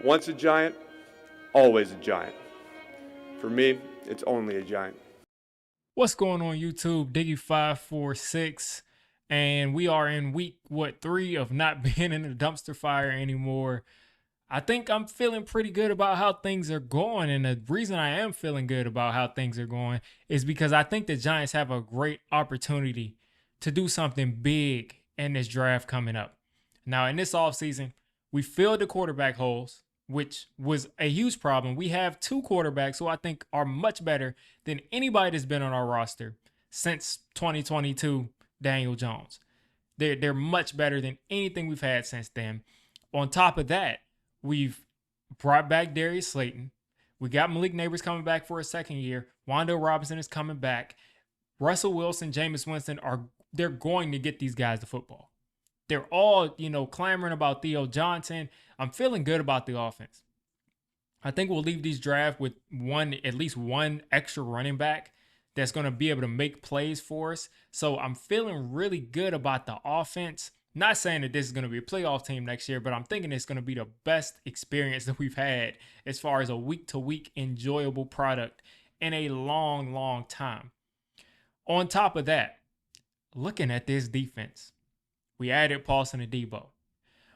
Once a giant, always a giant. For me, it's only a giant. What's going on YouTube? Diggy546, and we are in week 3 of not being in the dumpster fire anymore. I think I'm feeling pretty good about how things are going, and the reason I am feeling good about how things are going is because I think the Giants have a great opportunity to do something big in this draft coming up. Now, in this offseason, we filled the quarterback holes, which was a huge problem. We have two quarterbacks who I think are much better than anybody that's been on our roster since 2022, Daniel Jones. They're much better than anything we've had since then. On top of that, we've brought back Darius Slayton. We got Malik Neighbors coming back for a second year. Wan'Dale Robinson is coming back. Russell Wilson, Jameis Winston they're going to get these guys the football. They're all, clamoring about Theo Johnson. I'm feeling good about the offense. I think we'll leave these draft with at least one extra running back that's going to be able to make plays for us. So I'm feeling really good about the offense. Not saying that this is going to be a playoff team next year, but I'm thinking it's going to be the best experience that we've had as far as a week-to-week enjoyable product in a long, long time. On top of that, looking at this defense, we added Paulson Adebo.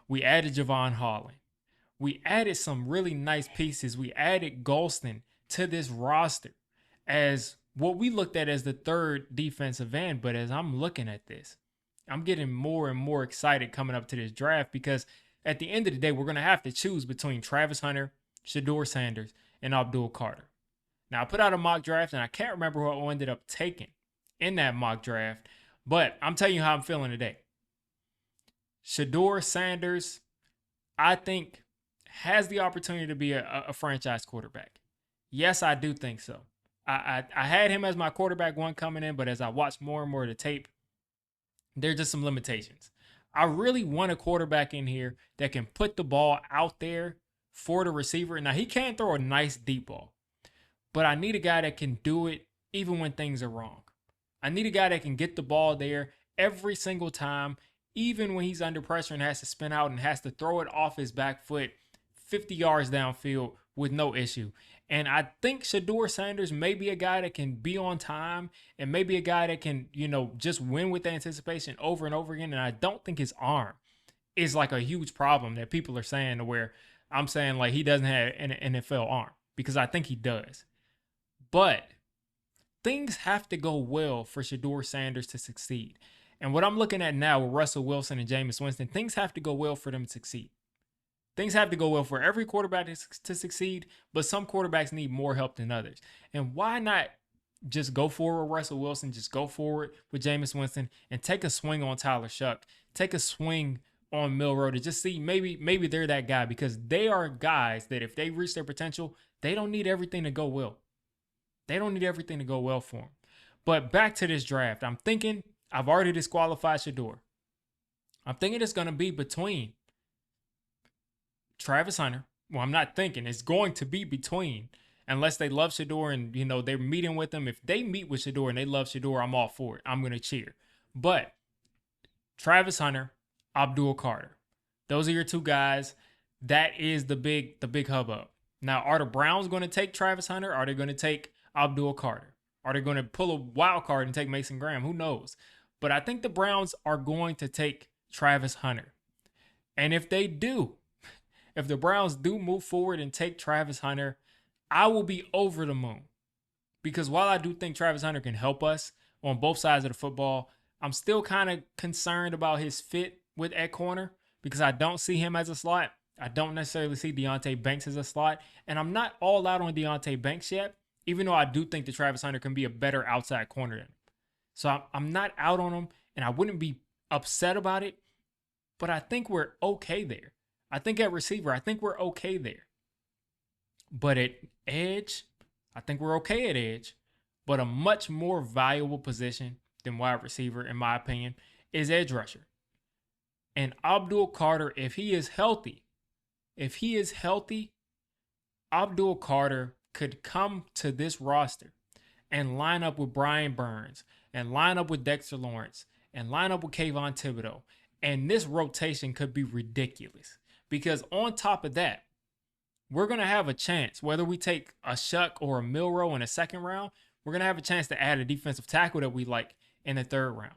We added Javon Holland. We added some really nice pieces. We added Golston to this roster as what we looked at as the third defensive end. But as I'm looking at this, I'm getting more and more excited coming up to this draft because at the end of the day, we're going to have to choose between Travis Hunter, Shedeur Sanders, and Abdul Carter. Now, I put out a mock draft, and I can't remember who I ended up taking in that mock draft, but I'm telling you how I'm feeling today. Shedeur Sanders, I think, has the opportunity to be a franchise quarterback. Yes, I do think so. I had him as my quarterback one coming in, but as I watched more and more of the tape, there are just some limitations. I really want a quarterback in here that can put the ball out there for the receiver. Now, he can throw a nice deep ball, but I need a guy that can do it even when things are wrong. I need a guy that can get the ball there every single time, even when he's under pressure and has to spin out and has to throw it off his back foot 50 yards downfield with no issue. And I think Shedeur Sanders may be a guy that can be on time and maybe a guy that can, just win with anticipation over and over again. And I don't think his arm is like a huge problem that people are saying, to where I'm saying like he doesn't have an NFL arm, because I think he does. But things have to go well for Shedeur Sanders to succeed. And what I'm looking at now with Russell Wilson and Jameis Winston, things have to go well for them to succeed. Things have to go well for every quarterback to succeed, but some quarterbacks need more help than others. And why not just go forward with Russell Wilson, just go forward with Jameis Winston, and take a swing on Tyler Shuck, take a swing on Milroe to just see maybe they're that guy, because they are guys that if they reach their potential, they don't need everything to go well. They don't need everything to go well for them. But back to this draft, I'm thinking I've already disqualified Shedeur. I'm thinking it's going to be between Travis Hunter. Well, I'm not thinking. It's going to be between, unless they love Shedeur and, they're meeting with him. If they meet with Shedeur and they love Shedeur, I'm all for it. I'm going to cheer. But Travis Hunter, Abdul Carter. Those are your two guys. That is the big hubbub. Now, are the Browns going to take Travis Hunter? Are they going to take Abdul Carter? Are they going to pull a wild card and take Mason Graham? Who knows? But I think the Browns are going to take Travis Hunter. And if they do, if the Browns do move forward and take Travis Hunter, I will be over the moon. Because while I do think Travis Hunter can help us on both sides of the football, I'm still kind of concerned about his fit at corner, because I don't see him as a slot. I don't necessarily see Deonte Banks as a slot. And I'm not all out on Deonte Banks yet, even though I do think that Travis Hunter can be a better outside corner than him. So I'm not out on him, and I wouldn't be upset about it, but I think we're okay there. I think at receiver, I think we're okay there. But at edge, I think we're okay at edge. But a much more valuable position than wide receiver, in my opinion, is edge rusher. And Abdul Carter, if he is healthy, Abdul Carter could come to this roster and line up with Brian Burns and line up with Dexter Lawrence and line up with Kayvon Thibodeau. And this rotation could be ridiculous, because on top of that, we're going to have a chance, whether we take a Shuck or a Milrow in the second round, we're going to have a chance to add a defensive tackle that we like in the third round.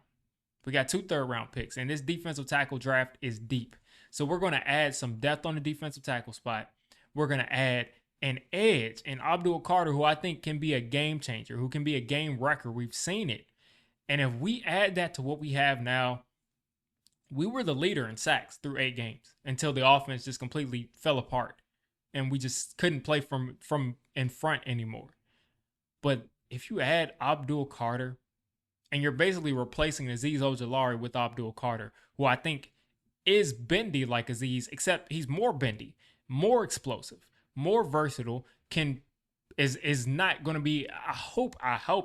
We got 2 third-round picks, and this defensive tackle draft is deep. So we're going to add some depth on the defensive tackle spot. We're going to add an edge in Abdul Carter, who I think can be a game changer, who can be a game wrecker. We've seen it. And if we add that to what we have now, we were the leader in sacks through 8 games until the offense just completely fell apart and we just couldn't play from in front anymore. But if you add Abdul Carter, and you're basically replacing Azeez Ojulari with Abdul Carter, who I think is bendy like Azeez, except he's more bendy, more explosive, more versatile, is not going to be, I hope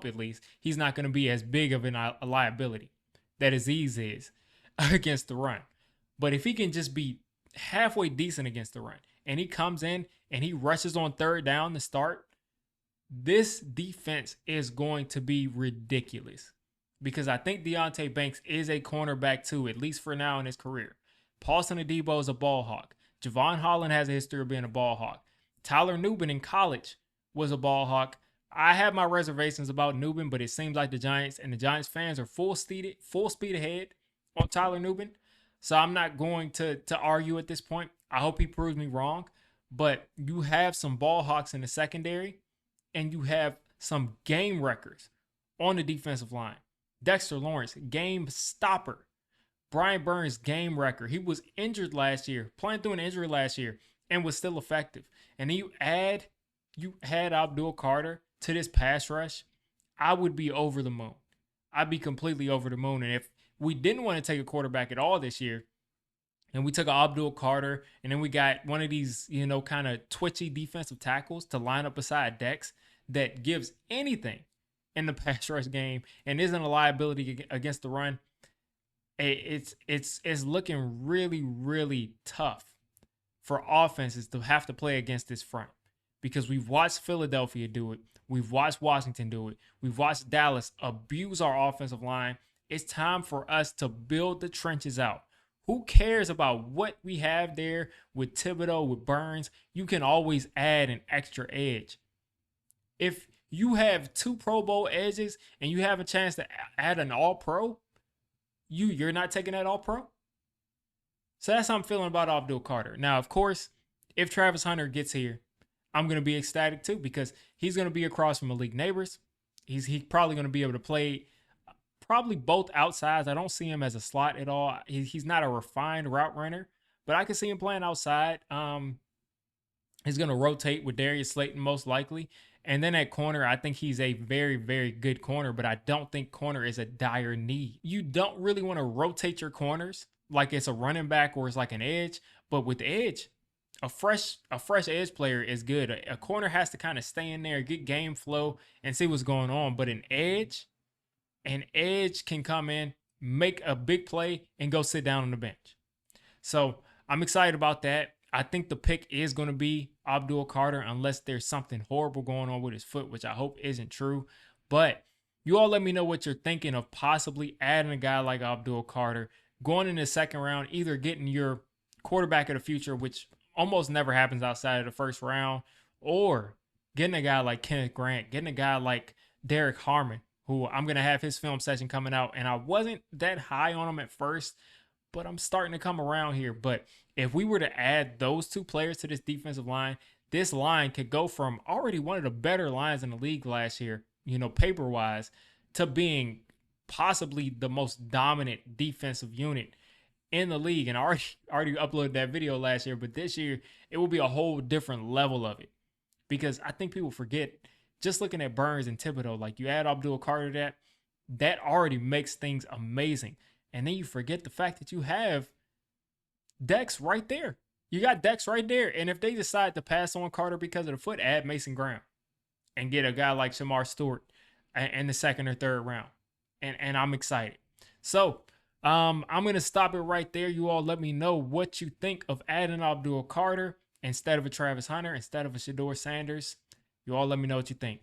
at least, he's not going to be as big of a liability that Azeez is against the run. But if he can just be halfway decent against the run, and he comes in and he rushes on third down to start, this defense is going to be ridiculous. Because I think Deonte Banks is a cornerback too, at least for now in his career. Paulson Adebo is a ball hawk. Javon Holland has a history of being a ball hawk. Tyler Nubin in college was a ball hawk. I have my reservations about Nubin, but it seems like the Giants and the Giants fans are full speed ahead on Tyler Nubin. So I'm not going to argue at this point. I hope he proves me wrong. But you have some ball hawks in the secondary, and you have some game wreckers on the defensive line. Dexter Lawrence, game stopper. Brian Burns, game wrecker. He was injured last year, playing through an injury last year, and was still effective. And then you had Abdul Carter to this pass rush, I would be over the moon. I'd be completely over the moon. And if we didn't want to take a quarterback at all this year, and we took Abdul Carter, and then we got one of these, kind of twitchy defensive tackles to line up beside Dex that gives anything in the pass rush game and isn't a liability against the run, it's looking really, really tough for offenses to have to play against this front, because we've watched Philadelphia do it. We've watched Washington do it. We've watched Dallas abuse our offensive line. It's time for us to build the trenches out. Who cares about what we have there with Thibodeau, with Burns? You can always add an extra edge. If you have 2 Pro Bowl edges and you have a chance to add an All-Pro, you're not taking that All-Pro? So that's how I'm feeling about Abdul Carter. Now, of course, if Travis Hunter gets here, I'm going to be ecstatic too, because he's going to be across from Malik Neighbors. He's probably going to be able to play probably both outsides. I don't see him as a slot at all. He's not a refined route runner, but I can see him playing outside. He's going to rotate with Darius Slayton most likely. And then at corner, I think he's a very, very good corner, but I don't think corner is a dire need. You don't really want to rotate your corners like it's a running back or it's like an edge, but with the edge, a fresh edge player is good. A corner has to kind of stay in there, get game flow, and see what's going on. But an edge can come in, make a big play, and go sit down on the bench. So I'm excited about that. I think the pick is going to be Abdul Carter, unless there's something horrible going on with his foot, which I hope isn't true. But you all let me know what you're thinking of possibly adding a guy like Abdul Carter, going in the second round, either getting your quarterback of the future, which almost never happens outside of the first round, or getting a guy like Kenneth Grant, getting a guy like Derek Harmon, who I'm going to have his film session coming out. And I wasn't that high on him at first, but I'm starting to come around here. But if we were to add those 2 players to this defensive line, this line could go from already one of the better lines in the league last year, paper-wise, to being possibly the most dominant defensive unit in the league. And I already uploaded that video last year, but this year it will be a whole different level of it, because I think people forget, just looking at Burns and Thibodeau, like you add Abdul Carter, that already makes things amazing. And then you forget the fact that you have Dex right there. You got Dex right there. And if they decide to pass on Carter because of the foot, add Mason Graham and get a guy like Shamar Stewart in the second or third round. And I'm excited. So I'm going to stop it right there. You all let me know what you think of adding Abdul Carter instead of a Travis Hunter, instead of a Shedeur Sanders. You all let me know what you think.